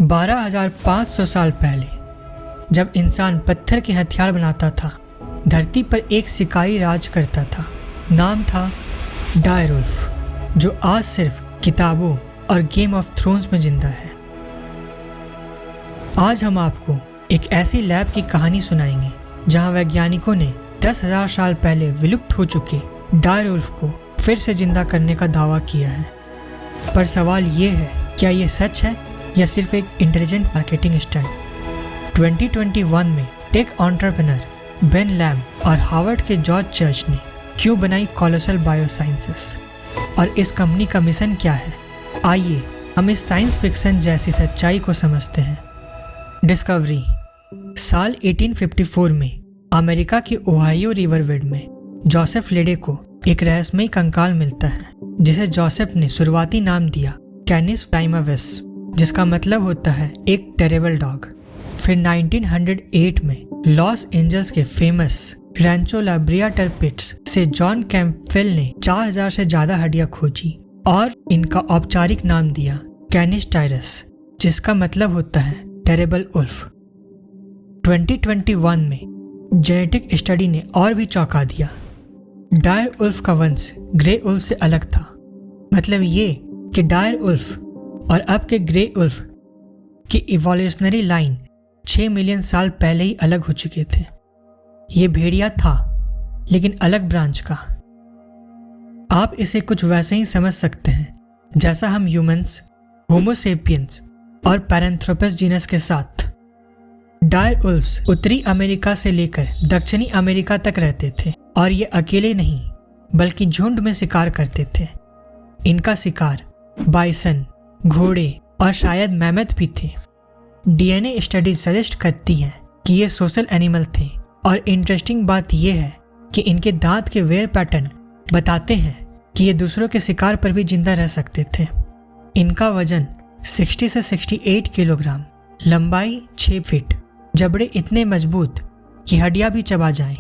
12,500 साल पहले जब इंसान पत्थर के हथियार बनाता था, धरती पर एक शिकारी राज करता था। नाम था डायर वुल्फ, जो आज सिर्फ किताबों और गेम ऑफ थ्रोन्स में जिंदा है। आज हम आपको एक ऐसी लैब की कहानी सुनाएंगे जहां वैज्ञानिकों ने 10,000 साल पहले विलुप्त हो चुके डायर वुल्फ को फिर से जिंदा करने का दावा किया है। पर सवाल ये है, क्या ये सच है या सिर्फ एक इंटेलिजेंट मार्केटिंग स्टंट? 2021 में टेक एंटरप्रेन्योर बेन लैम और हार्वर्ड के जॉर्ज चर्च ने क्यों बनाई कोलोसल बायोसाइंसेस, और इस कंपनी का मिशन क्या है? आइए हम इस साइंस फिक्शन जैसी सच्चाई को समझते हैं। डिस्कवरी। साल 1854 में अमेरिका के ओहायो रिवरबेड में जोसेफ लेडे को एक रहस्यमयी कंकाल मिलता है, जिसे जोसेफ ने शुरुआती नाम दिया कैनिस प्राइमावेस, जिसका मतलब होता है एक टेरेबल डॉग। फिर 1908 में लॉस एंजल्स के फेमस रैंचो ला ब्रिया टर्पिट्स से जॉन कैंपबेल ने 4,000 से ज्यादा हड्डियां खोजी और इनका औपचारिक नाम दिया कैनिस टायरस, जिसका मतलब होता है टेरेबल उल्फ। 2021 में जेनेटिक स्टडी ने और भी चौंका दिया। डायर उल्फ का वंश ग्रे उल्फ से अलग था। मतलब ये कि डायर उल्फ और अब के ग्रे उल्फ की इवोल्यूशनरी लाइन 6 मिलियन साल पहले ही अलग हो चुके थे। ये भेड़िया था, लेकिन अलग ब्रांच का। आप इसे कुछ वैसे ही समझ सकते हैं जैसा हम ह्यूमंस, होमोसेपियंस और पैरेंथ्रोपस जीनस के साथ। डायर उल्फ्स उत्तरी अमेरिका से लेकर दक्षिणी अमेरिका तक रहते थे, और ये अकेले नहीं बल्कि झुंड में शिकार करते थे। इनका शिकार बाइसन, घोड़े और शायद मैमथ भी थे। डीएनए स्टडीज सजेस्ट करती हैं कि ये सोशल एनिमल थे, और इंटरेस्टिंग बात यह है कि इनके दांत के वेयर पैटर्न बताते हैं कि ये दूसरों के शिकार पर भी जिंदा रह सकते थे। इनका वजन 60 से 68 किलोग्राम, लंबाई 6 फीट, जबड़े इतने मजबूत कि हड्डियां भी चबा जाएं।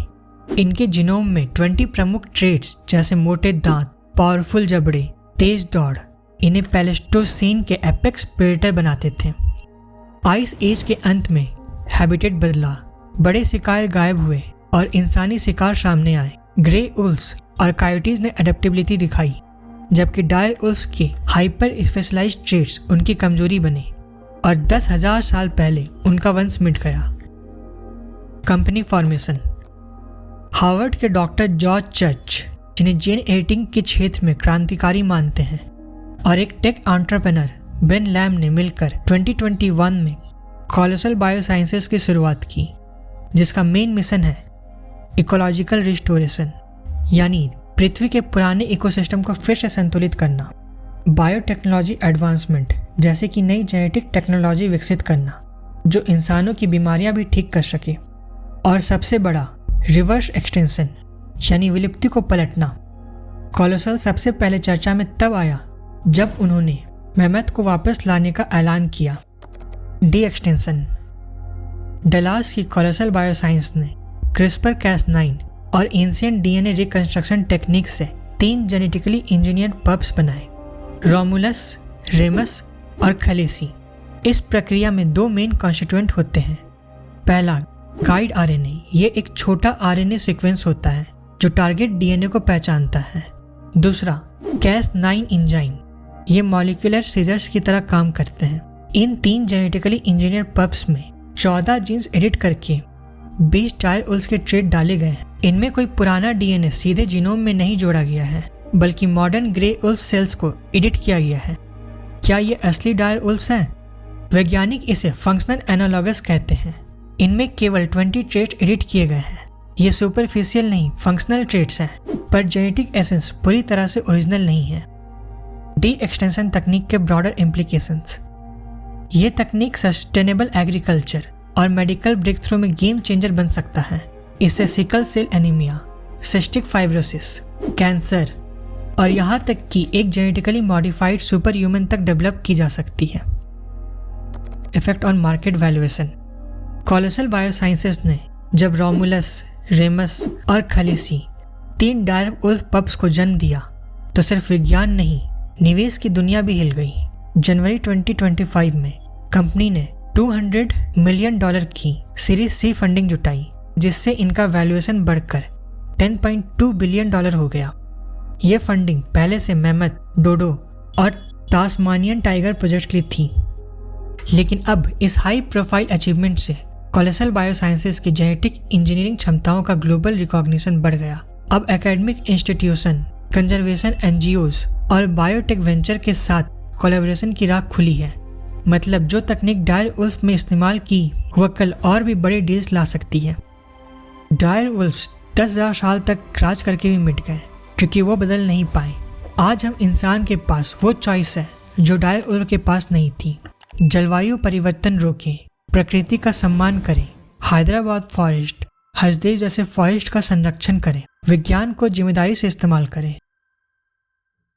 इनके जीनोम में 20 प्रमुख ट्रेट्स जैसे मोटे दांत, पावरफुल जबड़े, तेज दौड़ इन्हें प्लेस्टोसीन के एपेक्स प्रेडेटर बनाते थे। आइस एज के अंत में हैबिटेट बदला, बड़े शिकार गायब हुए और इंसानी शिकार सामने आए। ग्रे उल्फ्स और कायोटीज ने अडेप्टेबिलिटी दिखाई, जबकि डायर उल्फ्स के हाइपर स्पेशलाइज्ड ट्रेट्स उनकी कमजोरी बने, और 10,000 साल पहले उनका वंश मिट गया। Company formation. हार्वर्ड के डॉक्टर जॉर्ज चर्च, जिन्हें जीन एडिटिंग के क्षेत्र में क्रांतिकारी मानते हैं, और एक टेक एंटरप्रेन्योर बेन लैम ने मिलकर 2021 में कोलोसल बायोसाइंसेस की शुरुआत की, जिसका मेन मिशन है इकोलॉजिकल रिस्टोरेशन, यानी पृथ्वी के पुराने इकोसिस्टम को फिर से संतुलित करना। बायोटेक्नोलॉजी एडवांसमेंट, जैसे कि नई जेनेटिक टेक्नोलॉजी विकसित करना जो इंसानों की बीमारियां भी ठीक कर सके। और सबसे बड़ा रिवर्स एक्सटेंशन, यानी विलुप्ति को पलटना। कोलोसल सबसे पहले चर्चा में तब आया जब उन्होंने मैमथ को वापस लाने का ऐलान किया। D extension. डलास की कोलोसल बायोसाइंस ने क्रिस्पर कैस9 और एंशिएंट डीएनए रिकंस्ट्रक्शन टेक्निक से 3 जेनेटिकली इंजीनियर्ड पप्स बनाए, रोमुलस, रेमस और खलेसी। इस प्रक्रिया में 2 मेन कॉन्स्टिट्यूएंट होते हैं। पहला गाइड आरएनए, ये एक छोटा आरएनए सीक्वेंस होता है जो टारगेट डीएनए को पहचानता है। दूसरा कैस9 एंजाइम, ये मॉलिक्यूलर सीजर्स की तरह काम करते हैं। इन 3 जेनेटिकली इंजीनियर पप्स में 14 जीन्स एडिट करके 20 डायर उल्फ्स के ट्रेट डाले गए हैं। इनमें कोई पुराना डीएनए सीधे जीनोम में नहीं जोड़ा गया है, बल्कि मॉडर्न ग्रे उल्फ सेल्स को एडिट किया गया है। क्या ये असली डायर उल्फ्स हैं? वैज्ञानिक इसे फंक्शनल एनालॉगस कहते हैं। इनमें केवल 20 ट्रेट्स एडिट किए गए हैं। ये सुपरफिशियल नहीं, फंक्शनल ट्रेट्स हैं, पर जेनेटिक एसेंस पूरी तरह से ओरिजिनल नहीं है। डी एक्सटेंशन तकनीक के ब्रॉडर इम्प्लीकेशंस। ये तकनीक सस्टेनेबल एग्रीकल्चर और मेडिकल ब्रेक थ्रू में गेम चेंजर बन सकता है। इससे sickle cell anaemia, cystic fibrosis, cancer और यहाँ तक कि एक जेनेटिकली मॉडिफाइड सुपर ह्यूमन तक डेवलप की जा सकती है। Effect on market valuation. Colossal biosciences ने जब रोमुलस, रेमस और खलेसी 3 डायर उल्फ पप्स को जन्म दिया, तो सिर्फ विज्ञान नहीं, निवेश की दुनिया भी हिल गई। जनवरी 2025 में कंपनी ने $200 मिलियन की सीरीज सी फंडिंग जुटाई, जिससे इनका वैल्यूएशन बढ़कर $10.2 बिलियन हो गया। ये फंडिंग पहले से मैमथ, डोडो और टास्मानियन टाइगर प्रोजेक्ट के लिए थी, लेकिन अब इस हाई प्रोफाइल अचीवमेंट से कोलोसल बायोसाइंसेस की जेनेटिक इंजीनियरिंग क्षमताओं का ग्लोबल रिकॉग्निशन बढ़ गया। अब एकेडमिक इंस्टीट्यूशन, कंजर्वेशन एनजीओज और बायोटेक वेंचर के साथ कोलैबोरेशन की राह खुली है। मतलब जो तकनीक डायर वुल्फ में इस्तेमाल की वह कल और भी बड़े डील्स ला सकती है। डायर वुल्फ्स 10,000 साल तक राज करके भी मिट गए क्योंकि वो बदल नहीं पाए। आज हम इंसान के पास वो चॉइस है जो डायर वुल्फ के पास नहीं थी। जलवायु परिवर्तन रोकें, प्रकृति का सम्मान करें, हैदराबाद फॉरेस्ट, हसदेव जैसे फॉरेस्ट का संरक्षण करें, विज्ञान को जिम्मेदारी से इस्तेमाल करें।